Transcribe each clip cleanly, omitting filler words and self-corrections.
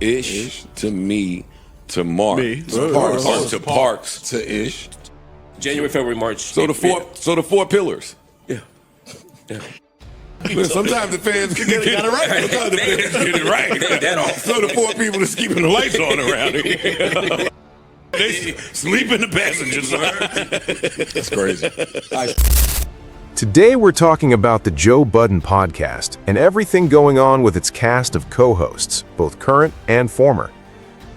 Ish to me to Mark. Me. To Parks. Or to Parks. To Ish. January, February, March. So the four pillars. Yeah. Sometimes the fans get it right. Sometimes the fans get it right. That off. So the four people that's keeping the lights on around here. They sleep in the passenger side. That's crazy. Today we're talking about the Joe Budden podcast and everything going on with its cast of co-hosts, both current and former.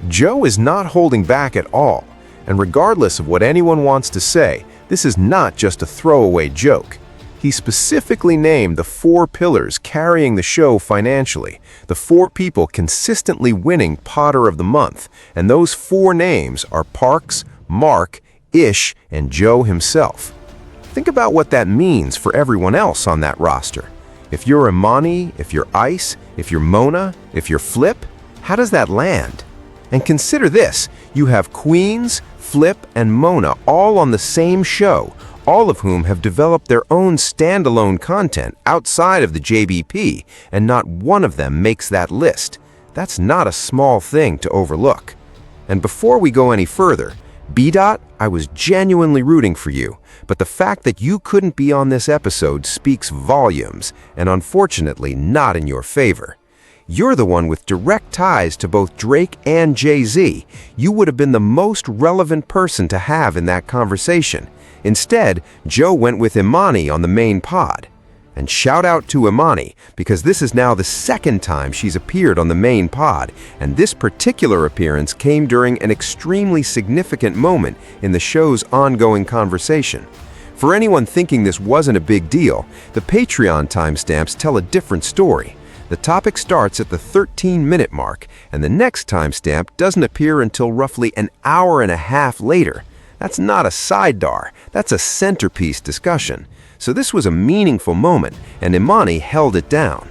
Joe is not holding back at all, and regardless of what anyone wants to say, this is not just a throwaway joke. He specifically named the 4 pillars carrying the show financially, the 4 people consistently winning Potter of the Month, and those 4 names are Parks, Mark, Ish, and Joe himself. Think about what that means for everyone else on that roster. If you're Imani, if you're Ice, if you're Mona, if you're Flip, how does that land? And consider this, you have Queens, Flip, and Mona all on the same show, all of whom have developed their own standalone content outside of the JBP, and not one of them makes that list. That's not a small thing to overlook. And before we go any further, B-Dot, I was genuinely rooting for you, but the fact that you couldn't be on this episode speaks volumes, and unfortunately not in your favor. You're the one with direct ties to both Drake and Jay-Z. You would have been the most relevant person to have in that conversation. Instead, Joe went with Imani on the main pod. And shout out to Imani, because this is now the 2nd time she's appeared on the main pod, and this particular appearance came during an extremely significant moment in the show's ongoing conversation. For anyone thinking this wasn't a big deal, the Patreon timestamps tell a different story. The topic starts at the 13-minute mark, and the next timestamp doesn't appear until roughly an hour and a half later. That's not a sidebar, that's a centerpiece discussion. So this was a meaningful moment, and Imani held it down.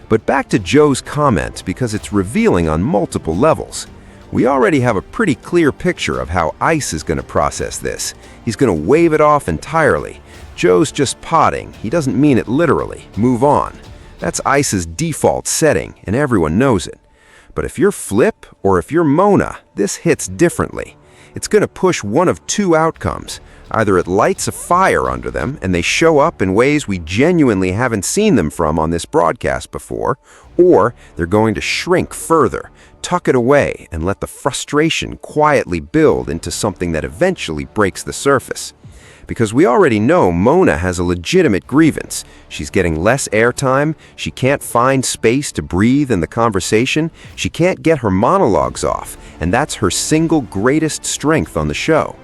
But back to Joe's comments, because it's revealing on multiple levels. We already have a pretty clear picture of how Ice is going to process this. He's going to wave it off entirely. Joe's just potting, he doesn't mean it literally. Move on. That's Ice's default setting, and everyone knows it. But if you're Flip or if you're Mona, this hits differently. It's going to push one of 2 outcomes. Either it lights a fire under them and they show up in ways we genuinely haven't seen them from on this broadcast before, or they're going to shrink further, tuck it away, and let the frustration quietly build into something that eventually breaks the surface. Because we already know Mona has a legitimate grievance. She's getting less airtime, she can't find space to breathe in the conversation, she can't get her monologues off, and that's her single greatest strength on the show.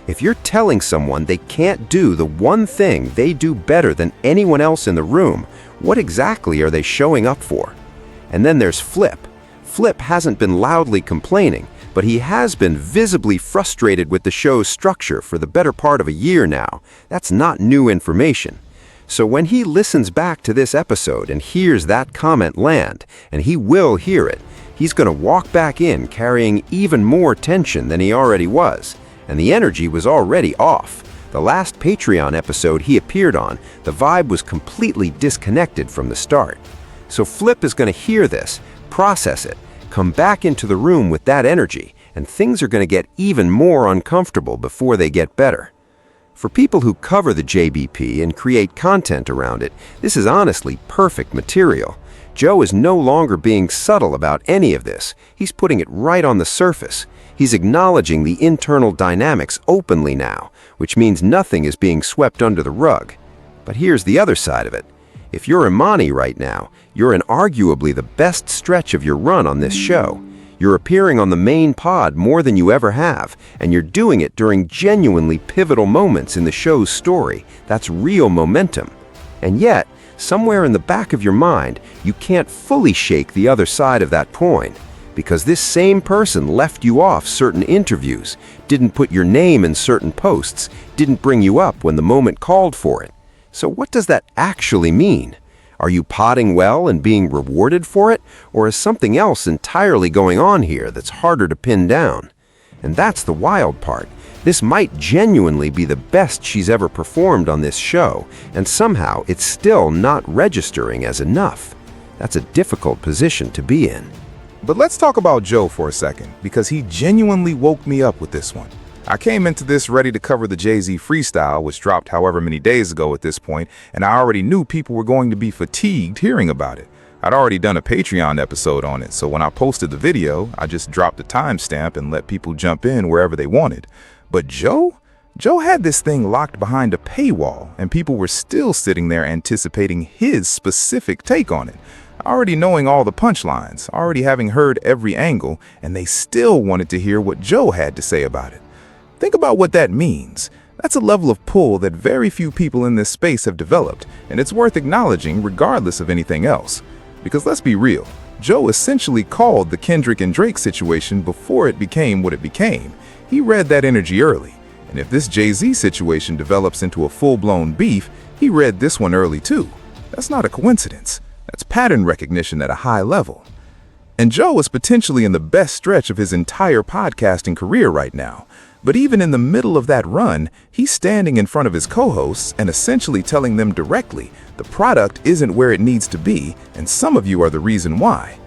If you're telling someone they can't do the one thing they do better than anyone else in the room, what exactly are they showing up for? And then there's Flip. Flip hasn't been loudly complaining, but he has been visibly frustrated with the show's structure for the better part of a year now. That's not new information. So when he listens back to this episode and hears that comment land, and he will hear it, he's going to walk back in carrying even more tension than he already was. And the energy was already off. The last Patreon episode he appeared on, the vibe was completely disconnected from the start. So Flip is going to hear this, process it, come back into the room with that energy, and things are going to get even more uncomfortable before they get better. For people who cover the JBP and create content around it, this is honestly perfect material. Joe is no longer being subtle about any of this. He's putting it right on the surface. He's acknowledging the internal dynamics openly now, which means nothing is being swept under the rug. But here's the other side of it. If you're Imani right now, you're in arguably the best stretch of your run on this show. You're appearing on the main pod more than you ever have, and you're doing it during genuinely pivotal moments in the show's story. That's real momentum. And yet, somewhere in the back of your mind, you can't fully shake the other side of that coin, because this same person left you off certain interviews, didn't put your name in certain posts, didn't bring you up when the moment called for it. So what does that actually mean? Are you potting well and being rewarded for it, or is something else entirely going on here that's harder to pin down? And that's the wild part. This might genuinely be the best she's ever performed on this show, and somehow it's still not registering as enough. That's a difficult position to be in. But let's talk about Joe for a second, because he genuinely woke me up with this one. I came into this ready to cover the Jay-Z freestyle, which dropped however many days ago at this point, and I already knew people were going to be fatigued hearing about it. I'd already done a Patreon episode on it, so when I posted the video, I just dropped a timestamp and let people jump in wherever they wanted. But Joe had this thing locked behind a paywall, and people were still sitting there anticipating his specific take on it. Already knowing all the punchlines, already having heard every angle, and they still wanted to hear what Joe had to say about it. Think about what that means. That's a level of pull that very few people in this space have developed, and it's worth acknowledging regardless of anything else. Because let's be real, Joe essentially called the Kendrick and Drake situation before it became what it became. He read that energy early, and if this Jay-Z situation develops into a full-blown beef, he read this one early too. That's not a coincidence. That's pattern recognition at a high level. And Joe is potentially in the best stretch of his entire podcasting career right now. But even in the middle of that run, he's standing in front of his co-hosts and essentially telling them directly, the product isn't where it needs to be, and some of you are the reason why.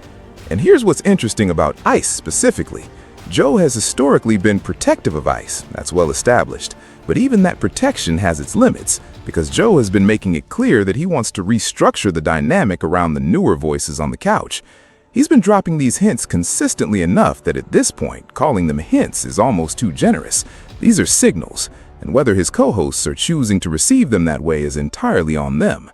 And here's what's interesting about Ice specifically. Joe has historically been protective of Ice, that's well established. But even that protection has its limits, because Joe has been making it clear that he wants to restructure the dynamic around the newer voices on the couch. He's been dropping these hints consistently enough that at this point, calling them hints is almost too generous. These are signals, and whether his co-hosts are choosing to receive them that way is entirely on them.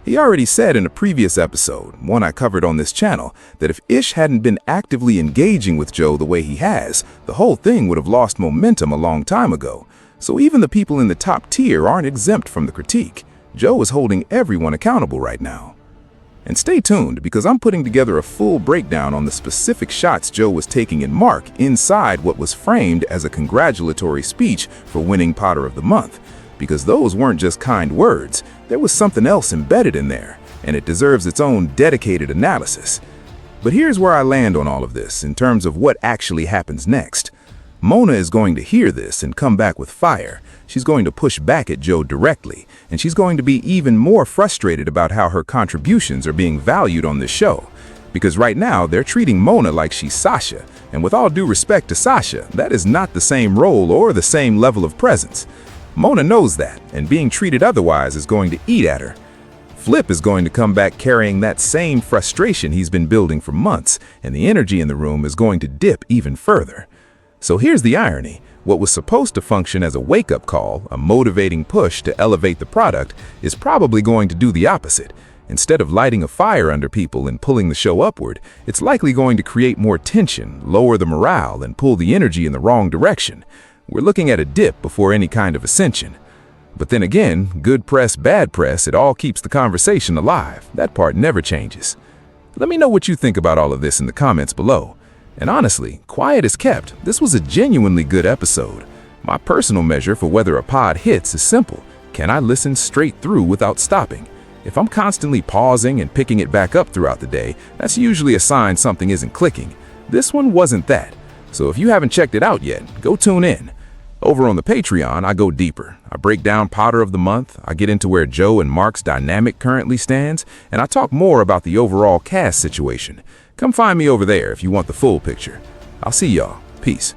He already said in a previous episode, one I covered on this channel, that if Ish hadn't been actively engaging with Joe the way he has, the whole thing would have lost momentum a long time ago. So even the people in the top tier aren't exempt from the critique. Joe is holding everyone accountable right now. And stay tuned, because I'm putting together a full breakdown on the specific shots Joe was taking in Mark inside what was framed as a congratulatory speech for winning Potter of the Month. Because those weren't just kind words, there was something else embedded in there, and it deserves its own dedicated analysis. But here's where I land on all of this in terms of what actually happens next. Mona is going to hear this and come back with fire. She's going to push back at Joe directly, and she's going to be even more frustrated about how her contributions are being valued on this show. Because right now, they're treating Mona like she's Sasha, and with all due respect to Sasha, that is not the same role or the same level of presence. Mona knows that, and being treated otherwise is going to eat at her. Flip is going to come back carrying that same frustration he's been building for months, and the energy in the room is going to dip even further. So here's the irony. What was supposed to function as a wake-up call, a motivating push to elevate the product, is probably going to do the opposite. Instead of lighting a fire under people and pulling the show upward, it's likely going to create more tension, lower the morale, and pull the energy in the wrong direction. We're looking at a dip before any kind of ascension. But then again, good press, bad press, it all keeps the conversation alive. That part never changes. Let me know what you think about all of this in the comments below. And honestly, quiet as kept, this was a genuinely good episode. My personal measure for whether a pod hits is simple. Can I listen straight through without stopping? If I'm constantly pausing and picking it back up throughout the day, that's usually a sign something isn't clicking. This one wasn't that. So if you haven't checked it out yet, go tune in. Over on the Patreon, I go deeper. I break down Potter of the Month, I get into where Joe and Mark's dynamic currently stands, and I talk more about the overall cast situation. Come find me over there if you want the full picture. I'll see y'all. Peace.